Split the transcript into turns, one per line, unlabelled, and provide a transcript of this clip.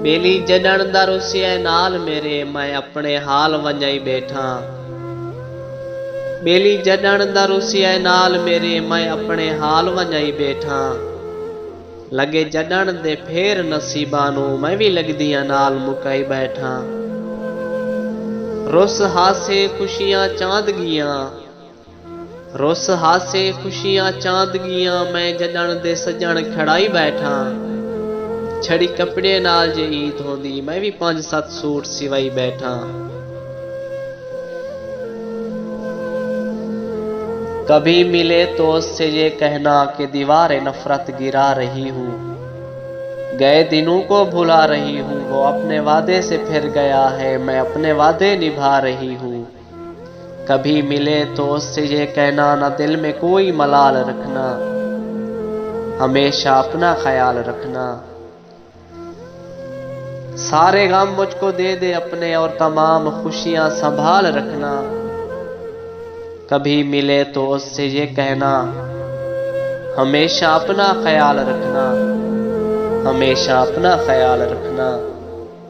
बेली जडण दा रुसिया नाल मेरे मैं अपने हाल वंजाई बैठा। बेली जडण दा रुसिया नाल मेरे मैं अपने हाल वंजाई बैठा। लगे जडण दे फेर नसीबां नूं मैं भी लगदियां नाल मुकाई बैठा। रुस हासे खुशियां चांदगियां, रुस हासे खुशियां चांदगियां मैं जडण दे सजण खड़ाई बैठा। छड़ी कपड़े नाल जे ईद होंदी मैं भी 5-7 सूट सिवाई बैठा। कभी मिले तो उससे ये कहना कि दीवारें नफरत गिरा रही हूँ। गए दिनों को भुला रही हूँ, वो अपने वादे से फिर गया है, मैं अपने वादे निभा रही हूँ। कभी मिले तो उससे ये कहना ना दिल में कोई मलाल रखना, हमेशा अपना ख्याल रखना। सारे गम मुझको दे दे अपने और तमाम खुशियां संभाल रखना। कभी मिले तो उससे ये कहना हमेशा अपना ख्याल रखना, हमेशा अपना ख्याल रखना।